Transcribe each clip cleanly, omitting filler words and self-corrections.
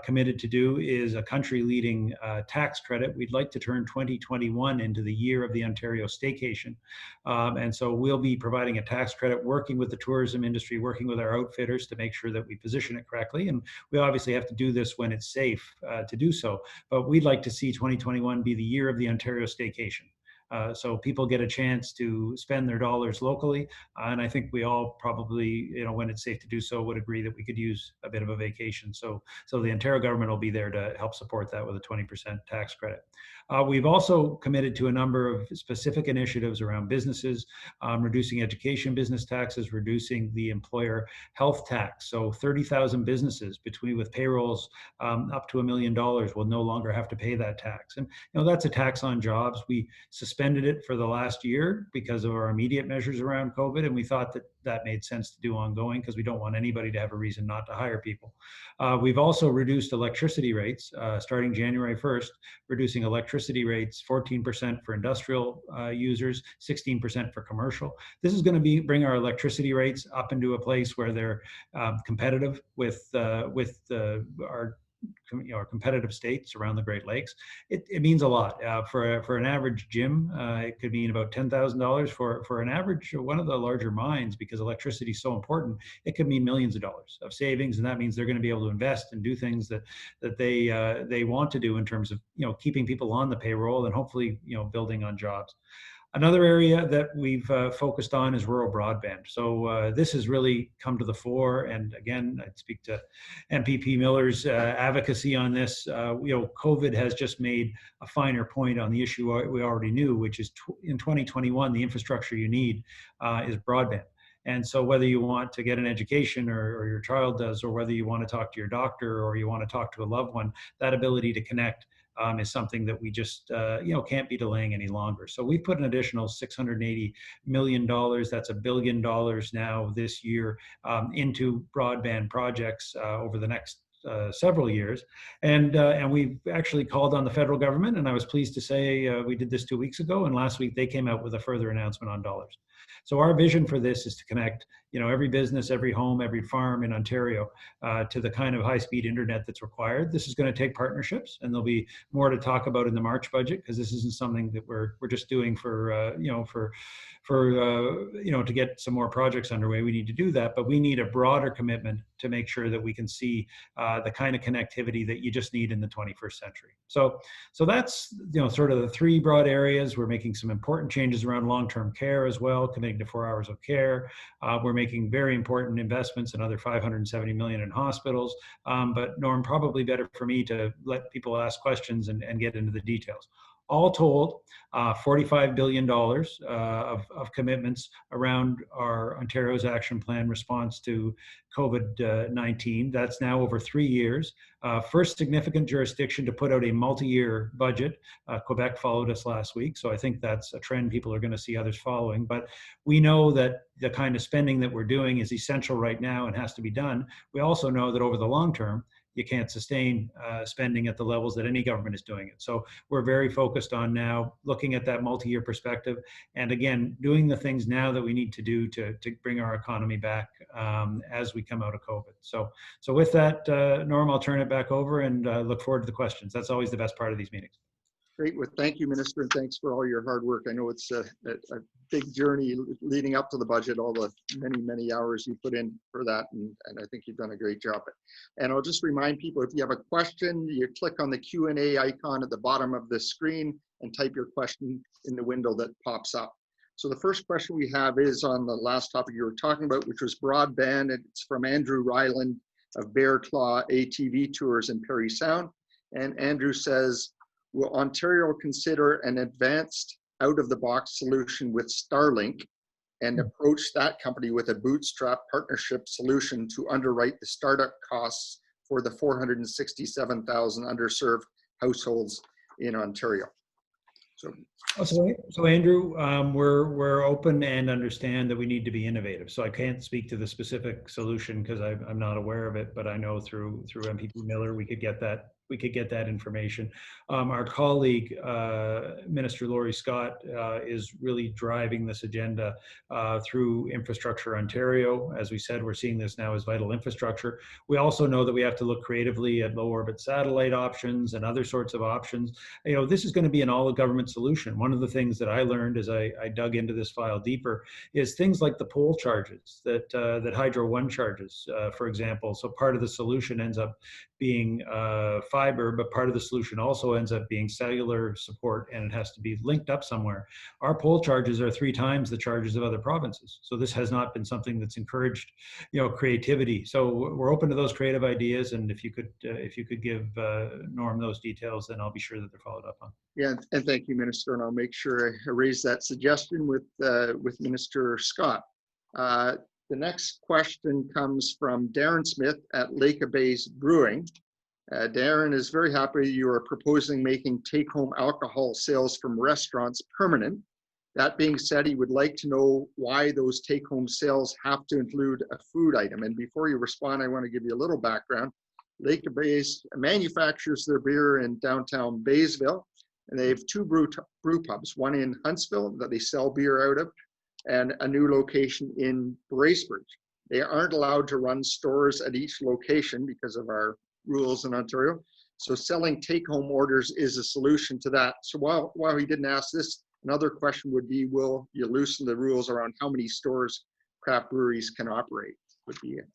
committed to do is a country-leading tax credit. We'd like to turn 2021 into the year of the Ontario staycation. And so we'll be providing a tax credit, working with the tourism industry, working with our outfitters to make sure that we position it correctly. And we obviously have to do this when it's safe to do so. But we'd like to see 2021 be the year of the Ontario staycation. So people get a chance to spend their dollars locally. And I think we all probably, when it's safe to do so, would agree that we could use a bit of a vacation. So the Ontario government will be there to help support that with a 20% tax credit. We've also committed to a number of specific initiatives around businesses, reducing education business taxes, reducing the employer health tax. So 30,000 businesses with payrolls up to $1 million will no longer have to pay that tax. And that's a tax on jobs. We suspended it for the last year because of our immediate measures around COVID, and we thought that made sense to do ongoing because we don't want anybody to have a reason not to hire people. We've also reduced electricity rates starting January 1st, reducing electricity rates 14% for industrial users, 16% for commercial. This is going to bring our electricity rates up into a place where they're competitive with our competitive states around the Great Lakes. It means a lot for an average gym. It could mean about $10,000 for an average one of the larger mines, because electricity is so important. It could mean millions of dollars of savings, and that means they're going to be able to invest and do things that they want to do in terms of keeping people on the payroll and hopefully building on jobs. Another area that we've focused on is rural broadband. So this has really come to the fore. And again, I'd speak to MPP Miller's advocacy on this. COVID has just made a finer point on the issue we already knew, which is in 2021, the infrastructure you need is broadband. And so whether you want to get an education or your child does, or whether you want to talk to your doctor or you want to talk to a loved one, that ability to connect is something that we just can't be delaying any longer. So we've put an additional $680 million, that's $1 billion now this year, into broadband projects over the next several years. And we've actually called on the federal government, and I was pleased to say we did this 2 weeks ago, and last week they came out with a further announcement on dollars. So our vision for this is to connect every business, every home, every farm in Ontario to the kind of high-speed internet that's required. This is going to take partnerships, and there'll be more to talk about in the March budget, because this isn't something that we're just doing for to get some more projects underway. We need to do that, but we need a broader commitment to make sure that we can see the kind of connectivity that you just need in the 21st century. So that's sort of the three broad areas. We're making some important changes around long-term care as well, committing to 4 hours of care. We're making very important investments, another $570 million in hospitals. But Norm, probably better for me to let people ask questions and get into the details. All told, $45 billion of commitments around our Ontario's action plan response to COVID-19. That's now over 3 years. First significant jurisdiction to put out a multi-year budget. Quebec followed us last week, so I think that's a trend people are going to see others following. But we know that the kind of spending that we're doing is essential right now and has to be done. We also know that over the long term, you can't sustain spending at the levels that any government is doing it. So we're very focused on now looking at that multi-year perspective, and again, doing the things now that we need to do to bring our economy back as we come out of COVID. So with that, Norm, I'll turn it back over and look forward to the questions. That's always the best part of these meetings. Great. Well, thank you, Minister, and thanks for all your hard work. I know it's a big journey leading up to the budget, all the many hours you put in for that, and I think you've done a great job. And I'll just remind people, if you have a question, you click on the Q&A icon at the bottom of the screen and type your question in the window that pops up. So the first question we have is on the last topic you were talking about, which was broadband, and it's from Andrew Ryland of Bear Claw ATV Tours in Parry Sound. And Andrew says, will Ontario consider an advanced out-of-the-box solution with Starlink and approach that company with a bootstrap partnership solution to underwrite the startup costs for the 467,000 underserved households in Ontario? So Andrew, we're open and understand that we need to be innovative. So I can't speak to the specific solution because I'm not aware of it, but I know through MPP Miller we could get that we could get that information. Our colleague, Minister Laurie Scott, is really driving this agenda through Infrastructure Ontario. As we said, we're seeing this now as vital infrastructure. We also know that we have to look creatively at low orbit satellite options and other sorts of options. This is going to be an all-of-government solution. One of the things that I learned as I dug into this file deeper is things like the pole charges that Hydro One charges, for example. So part of the solution ends up being fiber, but part of the solution also ends up being cellular support, and it has to be linked up somewhere. Our pole charges are 3 times the charges of other provinces. So this has not been something that's encouraged, creativity. So we're open to those creative ideas, and if you could give Norm those details, then I'll be sure that they're followed up on. Yeah, and thank you, Minister, and I'll make sure I raise that suggestion with Minister Scott. The next question comes from Darren Smith at Lake of Bays Brewing. Darren is very happy you are proposing making take-home alcohol sales from restaurants permanent. That being said, he would like to know why those take-home sales have to include a food item. And before you respond, I want to give you a little background. Lake of Bays manufactures their beer in downtown Baysville, and they have 2 brew pubs, one in Huntsville that they sell beer out of, and a new location in Bracebridge. They aren't allowed to run stores at each location because of our rules in Ontario. So selling take-home orders is a solution to that. So while he didn't ask this, another question would be, will you loosen the rules around how many stores craft breweries can operate? Would be it.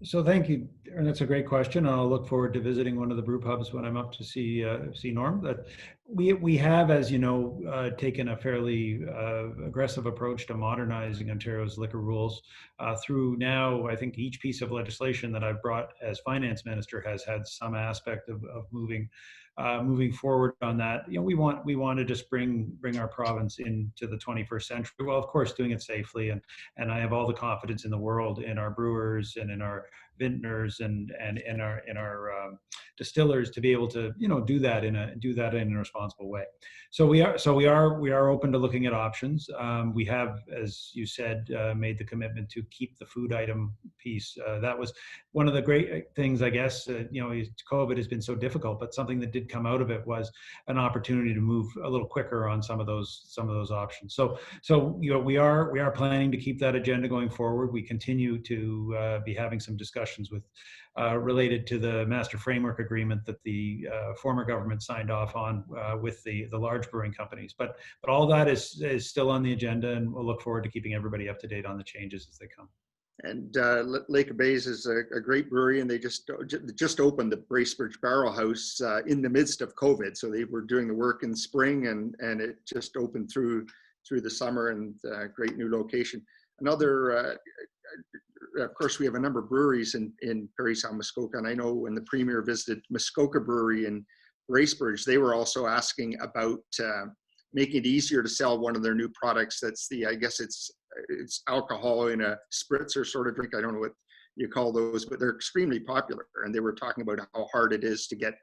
So thank you, and that's a great question. I'll look forward to visiting one of the brew pubs when I'm up to see Norm. That we have, as you know, taken a fairly aggressive approach to modernizing Ontario's liquor rules through now. I think each piece of legislation that I've brought as finance minister has had some aspect of moving forward on that. We want to just bring our province into the 21st century. Well, of course, doing it safely, and I have all the confidence in the world in our brewers and in our vintners and in our distillers to be able to do that in a responsible way. So we are open to looking at options. We have, as you said, made the commitment to keep the food item piece. That was one of the great things, I guess. COVID has been so difficult, but something that did come out of it was an opportunity to move a little quicker on some of those options. So we are planning to keep that agenda going forward. We continue to be having some discussions with related to the master framework agreement that the former government signed off on with the large brewing companies. But all that is still on the agenda, and we'll look forward to keeping everybody up to date on the changes as they come. And Lake of Bays is a great brewery, and they just opened the Bracebridge Barrel House in the midst of COVID. So they were doing the work in spring, and it just opened through the summer, and great new location. Another, of course, we have a number of breweries in Parry Sound, Muskoka, and I know when the Premier visited Muskoka Brewery in Bracebridge, they were also asking about making it easier to sell one of their new products. That's I guess it's alcohol in a spritzer sort of drink. I don't know what you call those, but they're extremely popular. And they were talking about how hard it is to get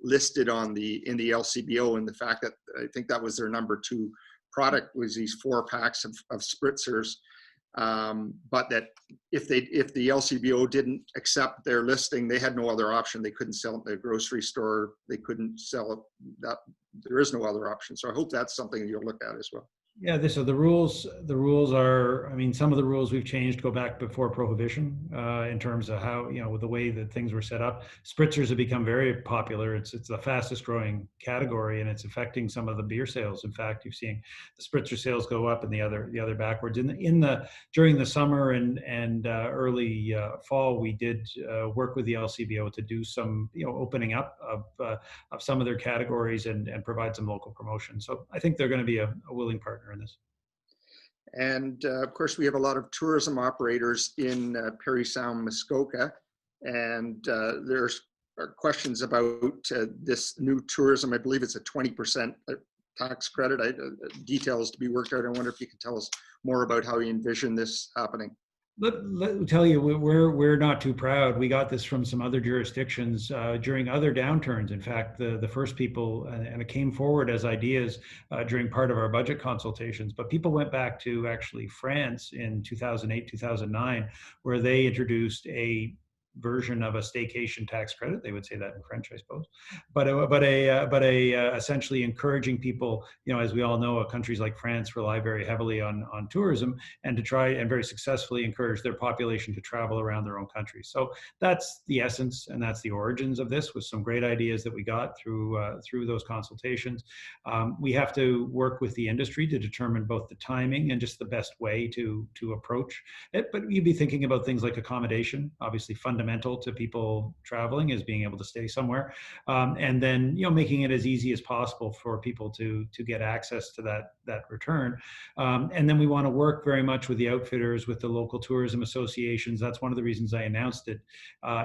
listed in the LCBO, and the fact that I think that was their number 2 product was these 4 packs of spritzers. But that if the LCBO didn't accept their listing, they had no other option. They couldn't sell it in the grocery store. They couldn't sell it. That there is no other option. So I hope that's something you'll look at as well. Yeah, so the rules are, some of the rules we've changed go back before Prohibition in terms of how, the way that things were set up. Spritzers have become very popular. It's the fastest growing category, and it's affecting some of the beer sales. In fact, you've seen the spritzer sales go up and the other backwards. During the summer and early fall, we did work with the LCBO to do some, opening up of some of their categories and provide some local promotion. So I think they're going to be a willing partner in this. And of course, we have a lot of tourism operators in Parry Sound, Muskoka, and there's questions about this new tourism. I believe it's a 20% tax credit. Details to be worked out. I wonder if you could tell us more about how you envision this happening. Let me tell you, we're not too proud. We got this from some other jurisdictions during other downturns. In fact, the first people, and it came forward as ideas during part of our budget consultations, but people went back to actually France in 2008, 2009, where they introduced a version of a staycation tax credit. They would say that in French, I suppose. But essentially encouraging people, as we all know, countries like France rely very heavily on tourism, and to try and very successfully encourage their population to travel around their own country. So that's the essence, and that's the origins of this, with some great ideas that we got through those consultations. We have to work with the industry to determine both the timing and just the best way to approach it. But you'd be thinking about things like accommodation. Obviously, fundamental to people traveling is being able to stay somewhere, and then making it as easy as possible for people to get access to that return. And then we want to work very much with the outfitters, with the local tourism associations. That's one of the reasons I announced it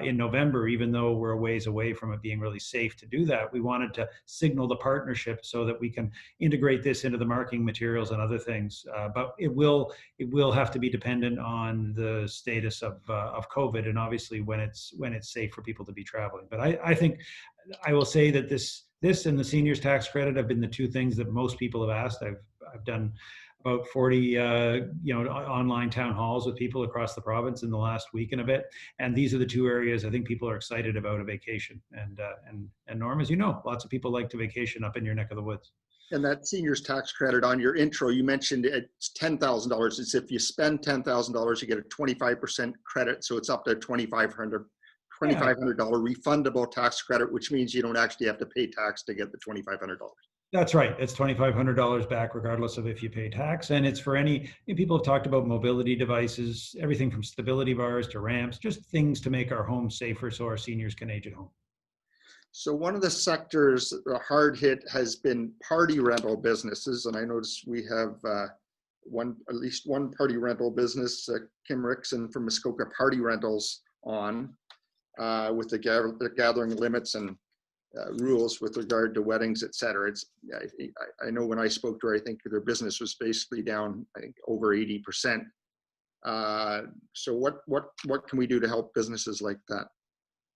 in November, even though we're a ways away from it being really safe to do that. We wanted to signal the partnership so that we can integrate this into the marketing materials and other things. But it will have to be dependent on the status of COVID, and obviously when it's safe for people to be traveling. But I think I will say that this and the seniors tax credit have been the two things that most people have asked. I've done about 40 online town halls with people across the province in the last week and a bit, and these are the two areas I think people are excited about a vacation. And Norm, as you know, lots of people like to vacation up in your neck of the woods. And that seniors tax credit, on your intro, you mentioned it's $10,000. It's if you spend $10,000, you get a 25% credit. So it's up to $2,500 refundable tax credit, which means you don't actually have to pay tax to get the $2,500. That's right. It's $2,500 back, regardless of if you pay tax. And it's for any, people have talked about mobility devices, everything from stability bars to ramps, just things to make our homes safer so our seniors can age at home. So one of the sectors hard hit has been party rental businesses. And I noticed we have at least one party rental business, Kim Rickson from Muskoka Party Rentals, on with the gathering limits and rules with regard to weddings, et cetera. I know when I spoke to her, I think their business was basically down, I think, over 80%. So what can we do to help businesses like that?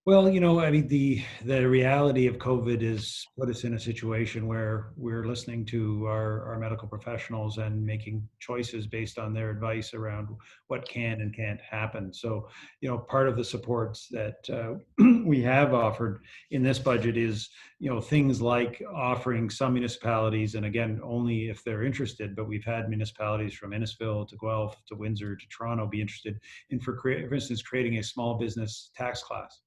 Well, I mean, the reality of COVID is put us in a situation where we're listening to our medical professionals and making choices based on their advice around what can and can't happen. So, part of the supports that we have offered in this budget is, things like offering some municipalities, and again, only if they're interested, but we've had municipalities from Innisfil to Guelph to Windsor to Toronto be interested in, for instance, creating a small business tax class.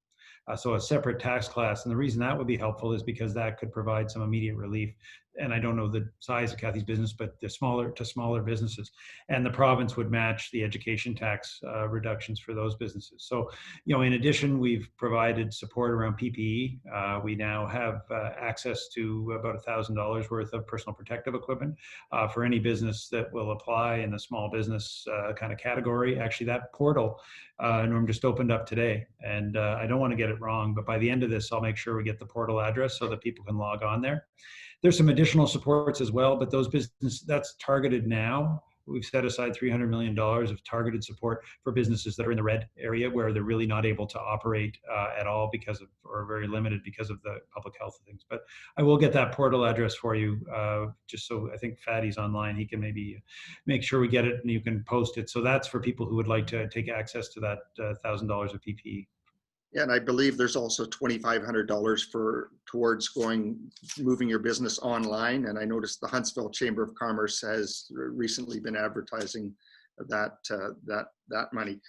So a separate tax class. And the reason that would be helpful is because that could provide some immediate relief. And I don't know the size of Kathy's business, but the smaller businesses. And the province would match the education tax reductions for those businesses. So, in addition, we've provided support around PPE. We now have access to about $1,000 worth of personal protective equipment for any business that will apply in the small business kind of category. Actually, that portal, Norm, just opened up today. And I don't want to get it wrong, but by the end of this, I'll make sure we get the portal address so that people can log on there. There's some additional supports as well, but those businesses, that's targeted now. We've set aside $300 million of targeted support for businesses that are in the red area where they're really not able to operate at all or very limited because of the public health things. But I will get that portal address for you, just so I think Fatty's online. He can maybe make sure we get it and you can post it. So that's for people who would like to take access to that $1,000 of PPE. Yeah, and I believe there's also $2,500 towards moving your business online. And I noticed the Huntsville Chamber of Commerce has recently been advertising that money.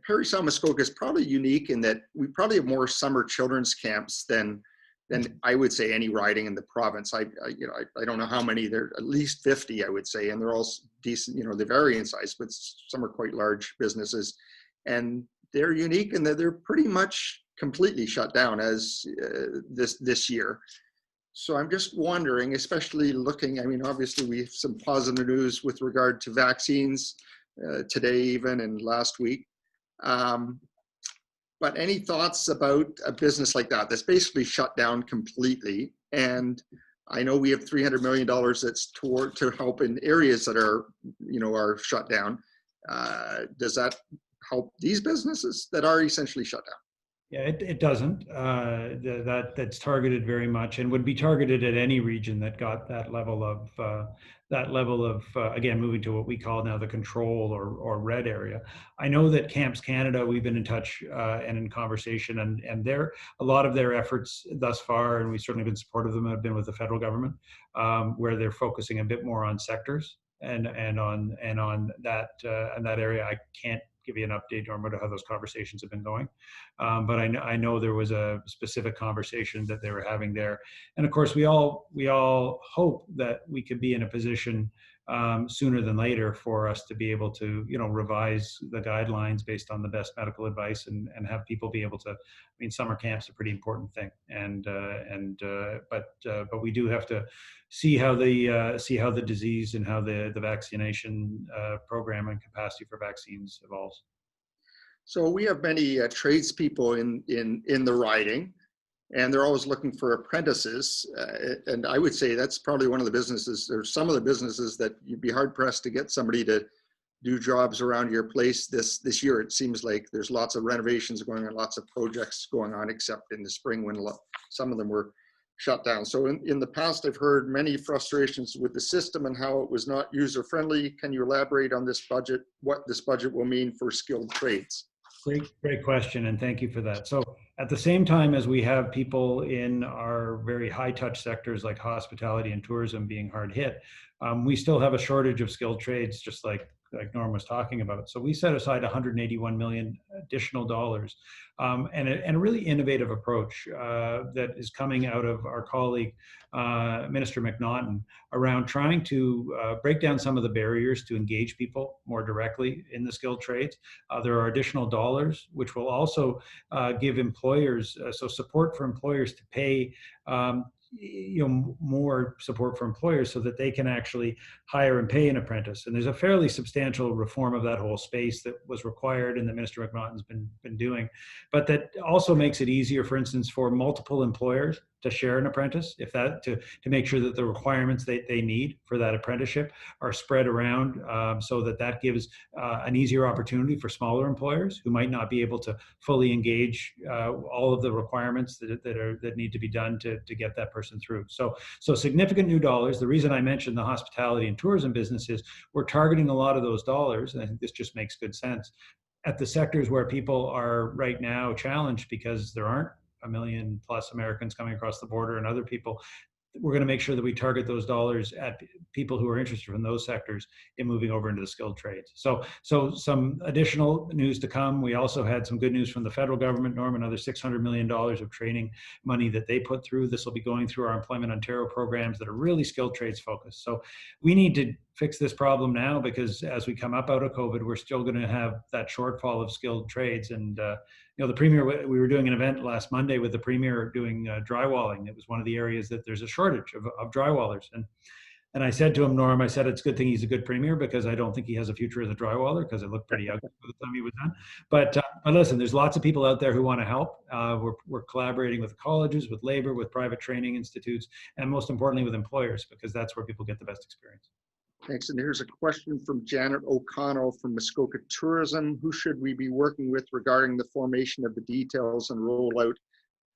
Parry Sound Muskoka is probably unique in that we probably have more summer children's camps than I would say any riding in the province. I don't know how many. There at least 50, I would say, and they're all decent. They vary in size, but some are quite large businesses, and they're unique in that they're pretty much completely shut down as this year. So I'm just wondering, especially looking, I mean, obviously we have some positive news with regard to vaccines today even and last week. But any thoughts about a business like that that's basically shut down completely? And I know we have $300 million that's to help in areas that are shut down. Does that help these businesses that are essentially shut down? Yeah, it doesn't. That's targeted very much, and would be targeted at any region that got that level of again, moving to what we call now the control or red area. I know that Camps Canada, we've been in touch and in conversation, and a lot of their efforts thus far, and we've certainly been supportive of them, have been with the federal government, where they're focusing a bit more on sectors and on that area. I can't give you an update or how those conversations have been going. But I know there was a specific conversation that they were having there. And of course, we all hope that we could be in a position sooner than later for us to be able to, revise the guidelines based on the best medical advice and have people be able to. I mean, summer camp's a pretty important thing, but we do have to see how the disease and how the vaccination program and capacity for vaccines evolves. So we have many tradespeople in the riding, and they're always looking for apprentices. And I would say that's probably one of the businesses, or some of the businesses, that you'd be hard pressed to get somebody to do jobs around your place this year. It seems like there's lots of renovations going on, lots of projects going on, except in the spring when some of them were shut down. So in the past, I've heard many frustrations with the system and how it was not user friendly. Can you elaborate on this budget, what this budget will mean for skilled trades? Great question, and thank you for that. So at the same time as we have people in our very high touch sectors like hospitality and tourism being hard hit, we still have a shortage of skilled trades, just like Norm was talking about. So we set aside 181 million additional dollars, and a really innovative approach that is coming out of our colleague, Minister McNaughton, around trying to break down some of the barriers to engage people more directly in the skilled trades. There are additional dollars, which will also give employers, so support for employers to pay more support for employers so that they can actually hire and pay an apprentice. And there's a fairly substantial reform of that whole space that was required and that Minister McNaughton's been doing, but that also makes it easier, for instance, for multiple employers to share an apprentice, if that to make sure that the requirements they need for that apprenticeship are spread around, so that gives an easier opportunity for smaller employers who might not be able to fully engage all of the requirements that need to be done to get that person through. So significant new dollars. The reason I mentioned the hospitality and tourism businesses, we're targeting a lot of those dollars, and I think this just makes good sense, at the sectors where people are right now challenged because there aren't 1 million plus Americans coming across the border and other people. We're going to make sure that we target those dollars at people who are interested in those sectors in moving over into the skilled trades. So some additional news to come. We also had some good news from the federal government, Norm, another $600 million of training money that they put through. This will be going through our Employment Ontario programs that are really skilled trades focused. So we need to fix this problem now, because as we come up out of COVID, we're still going to have that shortfall of skilled trades. And the Premier, we were doing an event last Monday with the Premier doing drywalling. It was one of the areas that there's a shortage of drywallers. And I said to him, Norm, I said, it's a good thing he's a good Premier, because I don't think he has a future as a drywaller, because it looked pretty ugly by the time he was done. But listen, there's lots of people out there who want to help. We're collaborating with colleges, with labor, with private training institutes, and most importantly with employers, because that's where people get the best experience. Thanks. And here's a question from Janet O'Connell from Muskoka Tourism. Who should we be working with regarding the formation of the details and rollout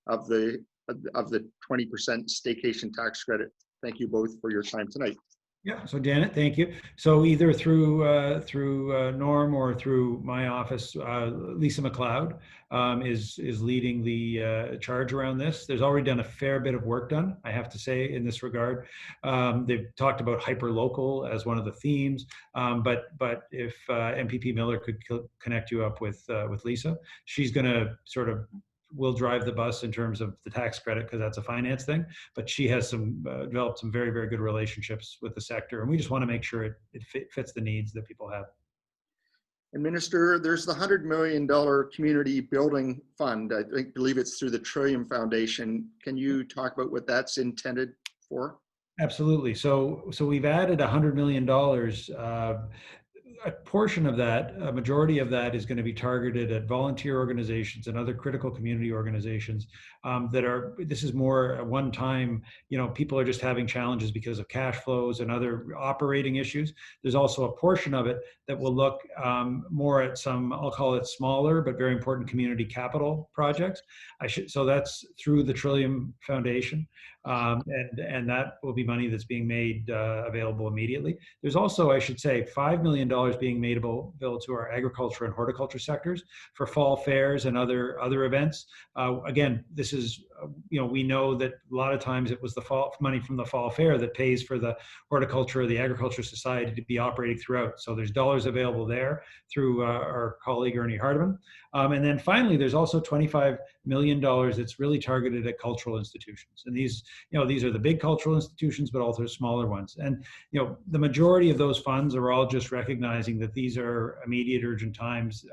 of the 20% staycation tax credit? Thank you both for your time tonight. Yeah, so Janet, thank you. So either through Norm or through my office, Lisa McLeod is leading the charge around this. There's already done a fair bit of work done, I have to say, in this regard. They've talked about hyper-local as one of the themes, but if MPP Miller could connect you up with Lisa, she's going to will drive the bus in terms of the tax credit, because that's a finance thing, but she has developed some very, very good relationships with the sector, and we just want to make sure it fits the needs that people have. And Minister, there's the $100 million community building fund. I believe it's through the Trillium Foundation. Can you talk about what that's intended for? Absolutely. So we've added $100 million. a portion of that, a majority of that, is going to be targeted at volunteer organizations and other critical community organizations that are. This is more a one-time. People are just having challenges because of cash flows and other operating issues. There's also a portion of it that will look more at some, I'll call it smaller but very important community capital projects. So that's through the Trillium Foundation, and that will be money that's being made available immediately. There's also, I should say, $5 million being made available to our agriculture and horticulture sectors for fall fairs and other events. Again, this is, we know that a lot of times it was the fall money from the fall fair that pays for the horticulture or the agriculture society to be operating throughout. So there's dollars available there through our colleague Ernie Hardeman. And then finally, there's also $25 million that's really targeted at cultural institutions. And these are the big cultural institutions, but also smaller ones. And, the majority of those funds are all just recognizing that these are immediate, urgent times.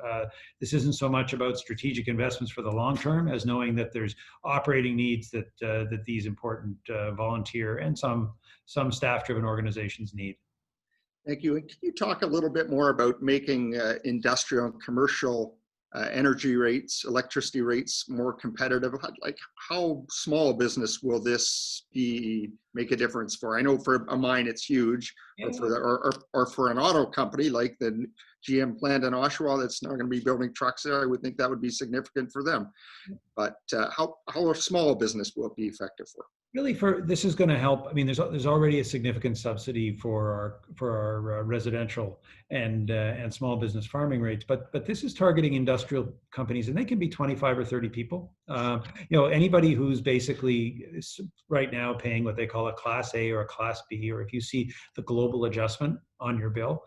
This isn't so much about strategic investments for the long term as knowing that there's operating needs that these important volunteer and some staff-driven organizations need. Thank you. And can you talk a little bit more about making industrial and commercial energy rates, electricity rates more competitive? Like, how small a business will this make a difference for? I know for a mine it's huge, or for an auto company like the GM plant in Oshawa that's now going to be building trucks there, I would think that would be significant for them. But how small a business will it be effective for? Really, this is going to help. I mean, there's already a significant subsidy for our residential and small business farming rates, but this is targeting industrial companies, and they can be 25 or 30 people. Anybody who's basically right now paying what they call a Class A or a Class B, or if you see the global adjustment on your bill,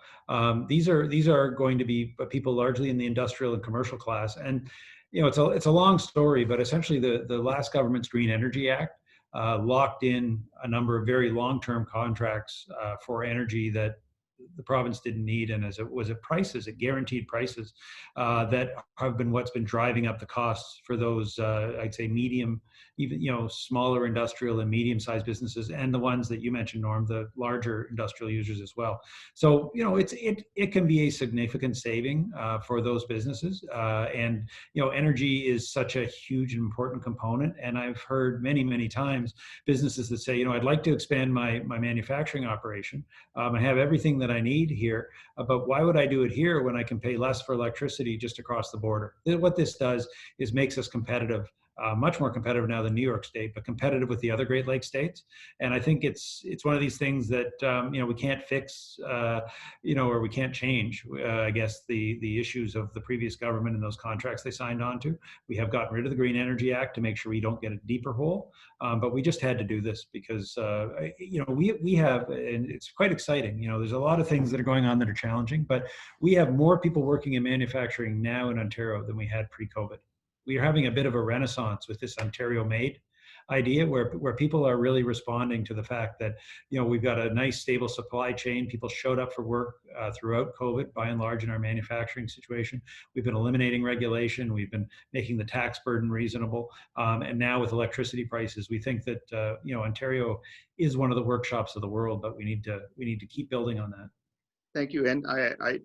these are going to be people largely in the industrial and commercial class. And it's a long story, but essentially the last government's Green Energy Act locked in a number of very long-term contracts for energy that the province didn't need, and as it was at prices, at guaranteed prices, that have been what's been driving up the costs for those, I'd say, medium, even smaller industrial and medium-sized businesses, and the ones that you mentioned, Norm, the larger industrial users as well. So it can be a significant saving for those businesses, and energy is such a huge and important component. And I've heard many times businesses that say, I'd like to expand my manufacturing operation. I have everything that I need here, but why would I do it here when I can pay less for electricity just across the border? What this does is makes us competitive, much more competitive now than New York State, but competitive with the other Great Lakes states. And I think it's one of these things that we can't fix, or we can't change. I guess the issues of the previous government and those contracts they signed on to. We have gotten rid of the Green Energy Act to make sure we don't get a deeper hole, but we just had to do this because we have, and it's quite exciting. There's a lot of things that are going on that are challenging, but we have more people working in manufacturing now in Ontario than we had pre-COVID. We are having a bit of a renaissance with this Ontario Made idea where people are really responding to the fact that we've got a nice stable supply chain. People showed up for work throughout COVID by and large in our manufacturing situation. We've been eliminating regulation. We've been making the tax burden reasonable, and now with electricity prices, we think that Ontario is one of the workshops of the world, but we need to keep building on that. Thank you. And I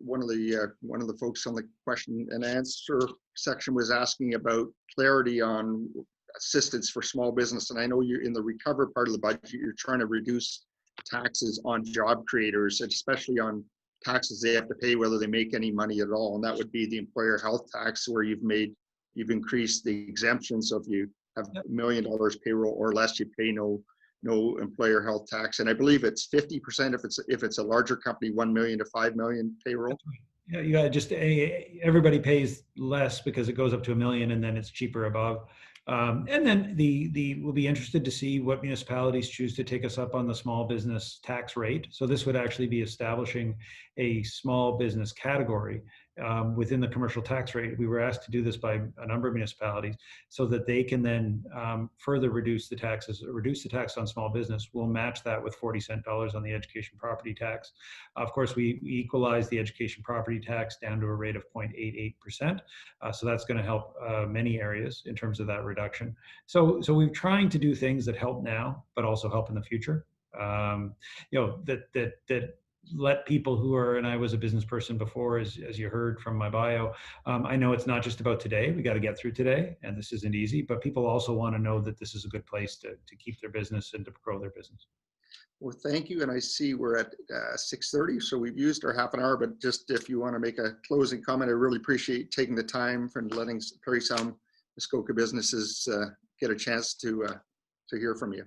one of the folks on the question and answer section was asking about clarity on assistance for small business. And I know you're in the recover part of the budget, you're trying to reduce taxes on job creators, and especially on taxes they have to pay whether they make any money at all. And that would be the employer health tax, where you've increased the exemption. So if you have $1 million payroll or less, you pay no employer health tax. And I believe it's 50% if it's a larger company, 1 million to 5 million payroll. Yeah, you got just everybody pays less because it goes up to $1 million, and then it's cheaper above. And then we'll be interested to see what municipalities choose to take us up on the small business tax rate. So this would actually be establishing a small business category within the commercial tax rate. We were asked to do this by a number of municipalities so that they can then further reduce the tax on small business. We'll match that with 40-cent dollars on the education property tax. Of course, we equalize the education property tax down to a rate of 0.88%. So that's going to help many areas in terms of that reduction. So we're trying to do things that help now, but also help in the future. That let people who are, and I was a business person before, as you heard from my bio, I know it's not just about today. We got to get through today, and this isn't easy, but people also want to know that this is a good place to keep their business and to grow their business. Well, thank you. And I see we're at 6:30, so we've used our half an hour, but just if you want to make a closing comment, I really appreciate taking the time for letting Parry Sound Muskoka businesses get a chance to hear from you.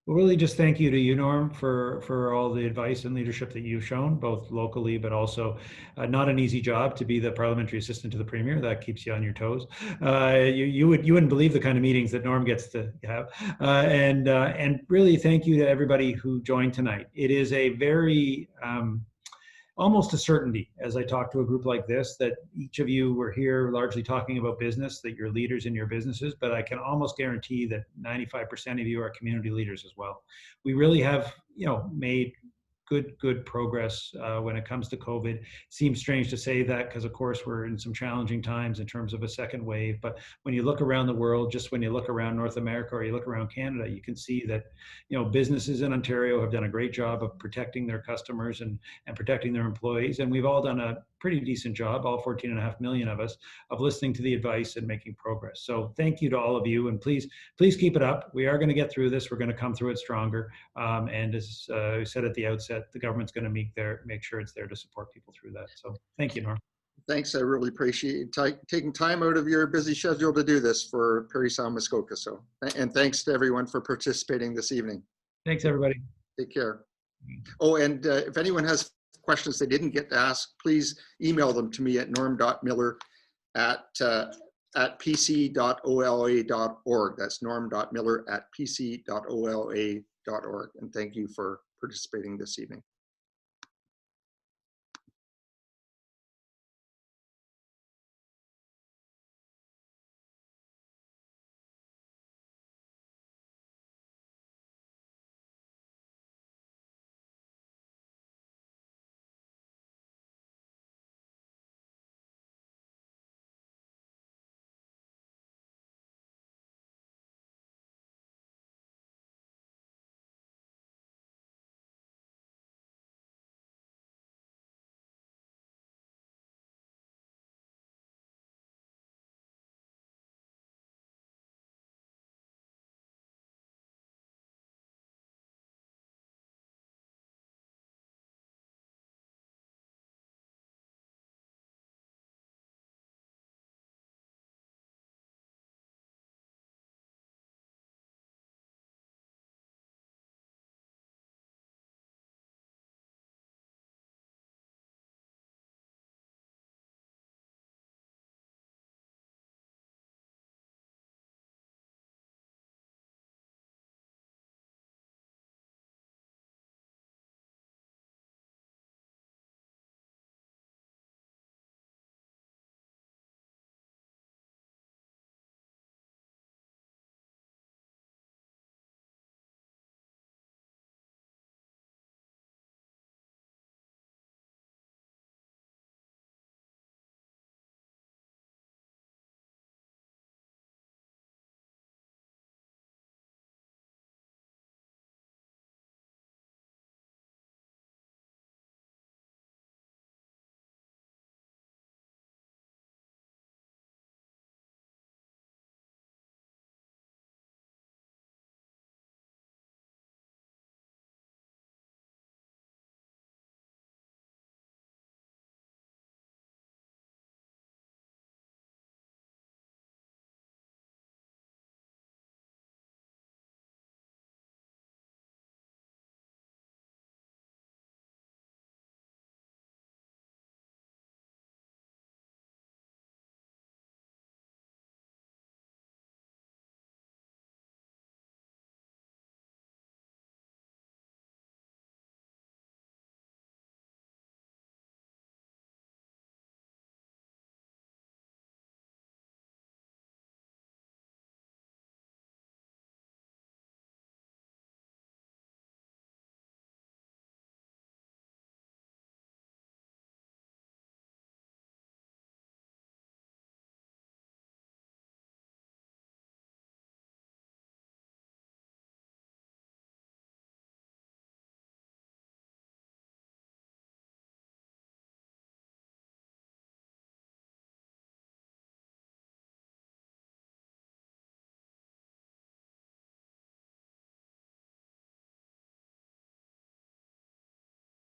Well, really just thank you to you, Norm, for all the advice and leadership that you've shown, both locally, but also not an easy job to be the parliamentary assistant to the premier. That keeps you on your toes. You wouldn't believe the kind of meetings that Norm gets to have. And really thank you to everybody who joined tonight. It is a very almost a certainty as I talk to a group like this that each of you were here largely talking about business, that you're leaders in your businesses, but I can almost guarantee that 95% of you are community leaders as well. We really have, made good progress when it comes to COVID. It seems strange to say that because, of course, we're in some challenging times in terms of a second wave. But when you look around the world, just when you look around North America or you look around Canada, you can see that, businesses in Ontario have done a great job of protecting their customers and protecting their employees. And we've all done a pretty decent job, all 14.5 million of us, of listening to the advice and making progress. So thank you to all of you. And please keep it up. We are going to get through this. We're going to come through it stronger. And as I said at the outset, the government's going to make sure it's there to support people through that. So thank you, Norm. Thanks. I really appreciate taking time out of your busy schedule to do this for Parry Sound Muskoka. So, and thanks to everyone for participating this evening. Thanks, everybody. Take care. Oh, and if anyone has questions they didn't get to ask, please email them to me at norm.miller@pc.ola.org. That's norm.miller@pc.ola.org. And thank you for participating this evening.